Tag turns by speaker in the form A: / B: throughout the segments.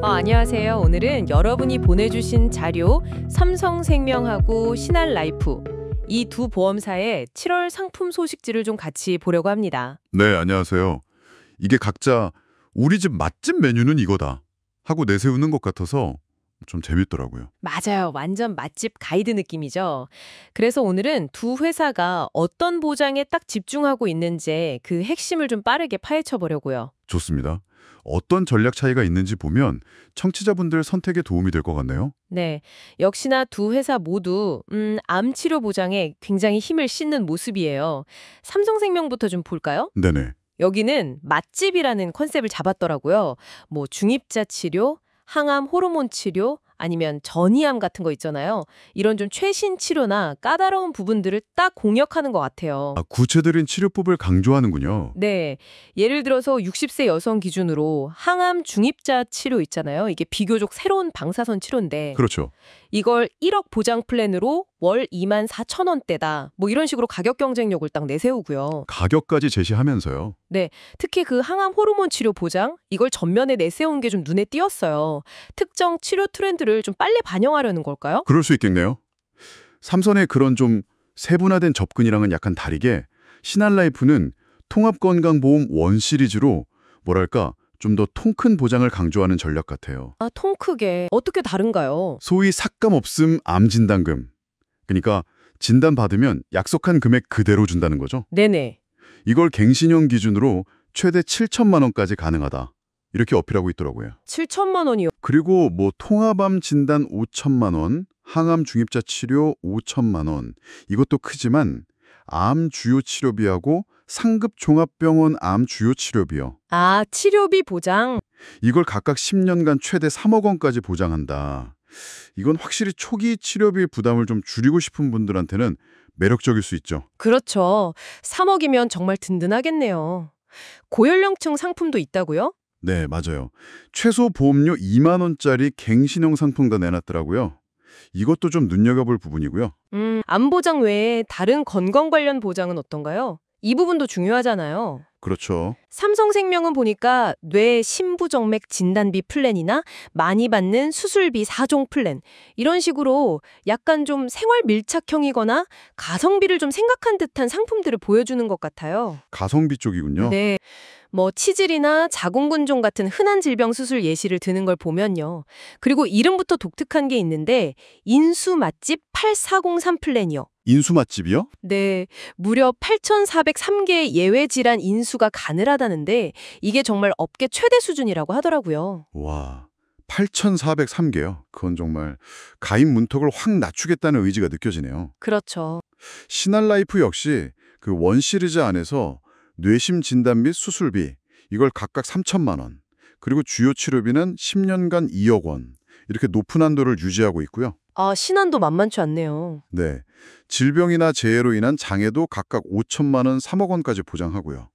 A: 안녕하세요. 오늘은 여러분이 보내주신 자료, 삼성생명하고 신한라이프 이 두 보험사의 7월 상품 소식지를 좀 같이 보려고 합니다.
B: 네, 안녕하세요. 이게 각자 우리 집 맛집 메뉴는 이거다 하고 내세우는 것 같아서 좀 재밌더라고요.
A: 맞아요. 완전 맛집 가이드 느낌이죠. 그래서 오늘은 두 회사가 어떤 보장에 딱 집중하고 있는지 그 핵심을 좀 빠르게 파헤쳐 보려고요.
B: 좋습니다. 어떤 전략 차이가 있는지 보면 청취자분들 선택에 도움이 될 것 같네요.
A: 네. 역시나 두 회사 모두 암 치료 보장에 굉장히 힘을 싣는 모습이에요. 삼성생명부터 좀 볼까요?
B: 네네.
A: 여기는 맛집이라는 컨셉을 잡았더라고요. 뭐 중입자 치료, 항암 호르몬 치료, 아니면 전이암 같은 거 있잖아요. 이런 좀 최신 치료나 까다로운 부분들을 딱 공략하는 것 같아요.
B: 구체적인 치료법을 강조하는군요.
A: 네. 예를 들어서 60세 여성 기준으로 항암 중입자 치료 있잖아요. 이게 비교적 새로운 방사선 치료인데
B: 그렇죠.
A: 이걸 1억 보장 플랜으로 월 24,000원대다. 뭐 이런 식으로 가격 경쟁력을 딱 내세우고요.
B: 가격까지 제시하면서요.
A: 네. 특히 그 항암 호르몬 치료 보장 이걸 전면에 내세운 게 좀 눈에 띄었어요. 특정 치료 트렌드를 좀 빨리 반영하려는 걸까요?
B: 그럴 수 있겠네요. 삼선의 그런 좀 세분화된 접근이랑은 약간 다르게 신한라이프는 통합건강보험 원 시리즈로 뭐랄까 좀 더 통 큰 보장을 강조하는 전략 같아요.
A: 통 크게 어떻게 다른가요?
B: 소위 삭감 없음 암 진단금. 그러니까 진단받으면 약속한 금액 그대로 준다는 거죠.
A: 네네.
B: 이걸 갱신형 기준으로 최대 7천만 원까지 가능하다. 이렇게 어필하고 있더라고요.
A: 7천만 원이요.
B: 그리고 뭐 통합암 진단 5천만 원, 항암 중입자 치료 5천만 원. 이것도 크지만 암 주요 치료비하고 상급 종합병원 암 주요 치료비요.
A: 치료비 보장.
B: 이걸 각각 10년간 최대 3억 원까지 보장한다. 이건 확실히 초기 치료비 부담을 좀 줄이고 싶은 분들한테는 매력적일 수 있죠.
A: 그렇죠. 3억이면 정말 든든하겠네요. 고연령층 상품도 있다고요?
B: 네, 맞아요. 최소 보험료 2만 원짜리 갱신형 상품도 내놨더라고요. 이것도 좀 눈여겨볼 부분이고요.
A: 암 보장 외에 다른 건강 관련 보장은 어떤가요? 이 부분도 중요하잖아요.
B: 그렇죠.
A: 삼성생명은 보니까 뇌 심부정맥 진단비 플랜이나 많이 받는 수술비 4종 플랜 이런 식으로 약간 좀 생활 밀착형이거나 가성비를 좀 생각한 듯한 상품들을 보여주는 것 같아요.
B: 가성비 쪽이군요.
A: 네. 뭐 치질이나 자궁근종 같은 흔한 질병 수술 예시를 드는 걸 보면요. 그리고 이름부터 독특한 게 있는데 인수 맛집 8403 플랜이요.
B: 인수 맛집이요?
A: 네, 무려 8,403개의 예외 질환 인수가 가능하다는데 이게 정말 업계 최대 수준이라고 하더라고요.
B: 와, 8,403개요. 그건 정말 가입 문턱을 확 낮추겠다는 의지가 느껴지네요.
A: 그렇죠.
B: 신한라이프 역시 그 원 시리즈 안에서 뇌심 진단 및 수술비 이걸 각각 3천만 원, 그리고 주요 치료비는 10년간 2억 원 이렇게 높은 한도를 유지하고 있고요.
A: 신한도 만만치 않네요.
B: 네, 질병이나 재해로 인한 장애도 각각 5천만 원, 3억 원까지 보장하고요.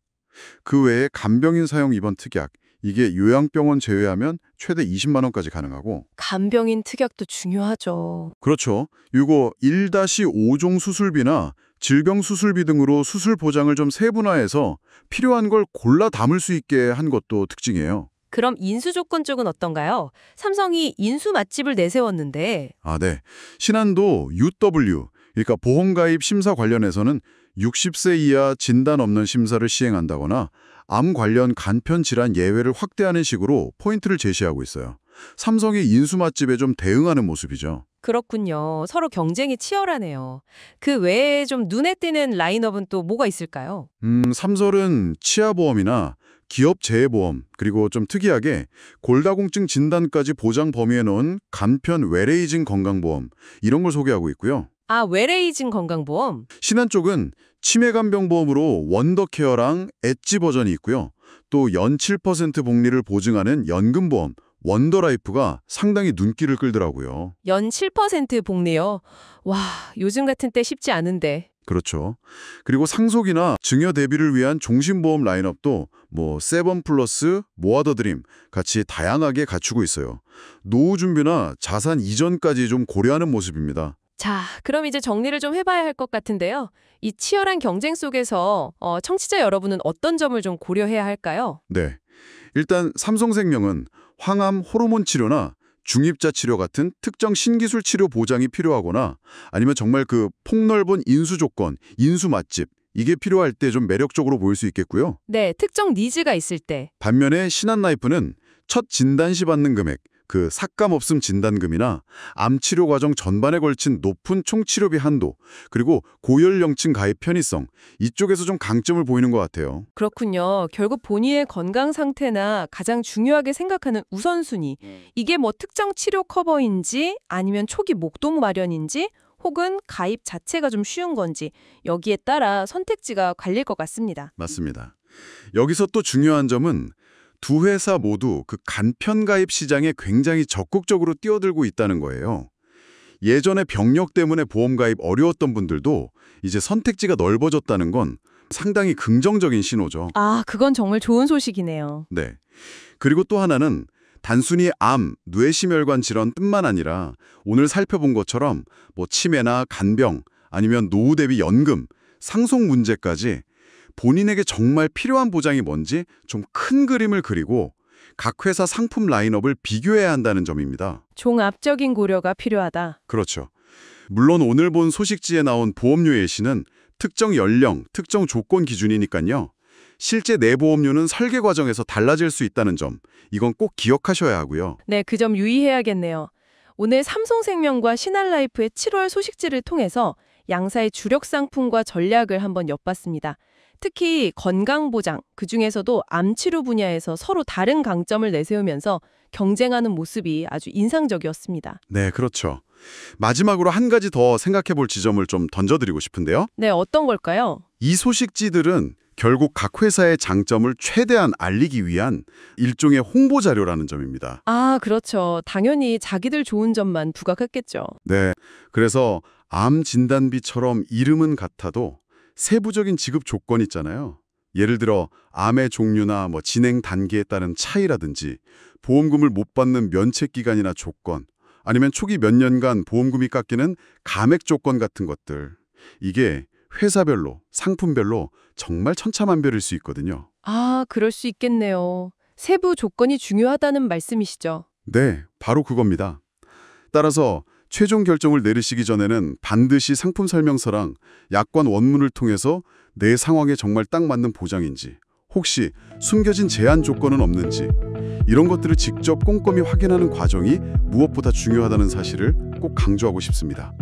B: 그 외에 간병인 사용 입원 특약, 이게 요양병원 제외하면 최대 20만 원까지 가능하고
A: 간병인 특약도 중요하죠.
B: 그렇죠. 이거 1-5종 수술비나 질병 수술비 등으로 수술 보장을 좀 세분화해서 필요한 걸 골라 담을 수 있게 한 것도 특징이에요.
A: 그럼 인수 조건 쪽은 어떤가요? 삼성이 인수 맛집을 내세웠는데
B: 네. 신한도 UW, 그러니까 보험가입 심사 관련해서는 60세 이하 진단 없는 심사를 시행한다거나 암 관련 간편 질환 예외를 확대하는 식으로 포인트를 제시하고 있어요. 삼성이 인수 맛집에 좀 대응하는 모습이죠.
A: 그렇군요. 서로 경쟁이 치열하네요. 그 외에 좀 눈에 띄는 라인업은 또 뭐가 있을까요?
B: 삼설은 치아보험이나 기업 재해보험, 그리고 좀 특이하게 골다공증 진단까지 보장 범위에 넣은 간편 웰에이징 건강보험 이런 걸 소개하고 있고요.
A: 웰에이징 건강보험?
B: 신한 쪽은 치매간병보험으로 원더케어랑 엣지 버전이 있고요. 또 연 7% 복리를 보증하는 연금보험 원더라이프가 상당히 눈길을 끌더라고요.
A: 연 7% 복리요? 와, 요즘 같은 때 쉽지 않은데.
B: 그렇죠. 그리고 상속이나 증여 대비를 위한 종신보험 라인업도 뭐 세번 플러스, 모아더 드림 같이 다양하게 갖추고 있어요. 노후 준비나 자산 이전까지 좀 고려하는 모습입니다.
A: 자, 그럼 이제 정리를 좀 해봐야 할 것 같은데요. 이 치열한 경쟁 속에서 청취자 여러분은 어떤 점을 좀 고려해야 할까요?
B: 네. 일단 삼성생명은 황암 호르몬 치료나 중입자 치료 같은 특정 신기술 치료 보장이 필요하거나 아니면 정말 그 폭넓은 인수 조건, 인수 맛집 이게 필요할 때 좀 매력적으로 보일 수 있겠고요.
A: 네, 특정 니즈가 있을 때.
B: 반면에 신한라이프는 첫 진단 시 받는 금액, 그 삭감 없음 진단금이나 암 치료 과정 전반에 걸친 높은 총치료비 한도, 그리고 고연령층 가입 편의성 이쪽에서 좀 강점을 보이는 것 같아요.
A: 그렇군요. 결국 본인의 건강 상태나 가장 중요하게 생각하는 우선순위. 이게 뭐 특정 치료 커버인지 아니면 초기 목돈 마련인지 혹은 가입 자체가 좀 쉬운 건지 여기에 따라 선택지가 갈릴 것 같습니다.
B: 맞습니다. 여기서 또 중요한 점은 두 회사 모두 그 간편 가입 시장에 굉장히 적극적으로 뛰어들고 있다는 거예요. 예전에 병력 때문에 보험 가입 어려웠던 분들도 이제 선택지가 넓어졌다는 건 상당히 긍정적인 신호죠.
A: 아, 그건 정말 좋은 소식이네요.
B: 네. 그리고 또 하나는 단순히 암, 뇌심혈관 질환뿐만 아니라 오늘 살펴본 것처럼 뭐 치매나 간병, 아니면 노후 대비 연금, 상속 문제까지 본인에게 정말 필요한 보장이 뭔지 좀 큰 그림을 그리고 각 회사 상품 라인업을 비교해야 한다는 점입니다.
A: 종합적인 고려가 필요하다.
B: 그렇죠. 물론 오늘 본 소식지에 나온 보험료 예시는 특정 연령, 특정 조건 기준이니까요. 실제 내보험료는 설계 과정에서 달라질 수 있다는 점, 이건 꼭 기억하셔야 하고요.
A: 네, 그 점 유의해야겠네요. 오늘 삼성생명과 신한라이프의 7월 소식지를 통해서 양사의 주력 상품과 전략을 한번 엿봤습니다. 특히 건강보장, 그중에서도 암치료 분야에서 서로 다른 강점을 내세우면서 경쟁하는 모습이 아주 인상적이었습니다.
B: 네, 그렇죠. 마지막으로 한 가지 더 생각해 볼 지점을 좀 던져드리고 싶은데요.
A: 네, 어떤 걸까요?
B: 이 소식지들은 결국 각 회사의 장점을 최대한 알리기 위한 일종의 홍보 자료라는 점입니다.
A: 아, 그렇죠. 당연히 자기들 좋은 점만 부각했겠죠.
B: 네, 그래서 암 진단비처럼 이름은 같아도 세부적인 지급 조건 있잖아요. 예를 들어 암의 종류나 뭐 진행 단계에 따른 차이라든지 보험금을 못 받는 면책 기간이나 조건, 아니면 초기 몇 년간 보험금이 깎이는 감액 조건 같은 것들. 이게 회사별로, 상품별로 정말 천차만별일 수 있거든요.
A: 아, 그럴 수 있겠네요. 세부 조건이 중요하다는 말씀이시죠?
B: 네, 바로 그겁니다. 따라서 최종 결정을 내리시기 전에는 반드시 상품 설명서랑 약관 원문을 통해서 내 상황에 정말 딱 맞는 보장인지, 혹시 숨겨진 제한 조건은 없는지 이런 것들을 직접 꼼꼼히 확인하는 과정이 무엇보다 중요하다는 사실을 꼭 강조하고 싶습니다.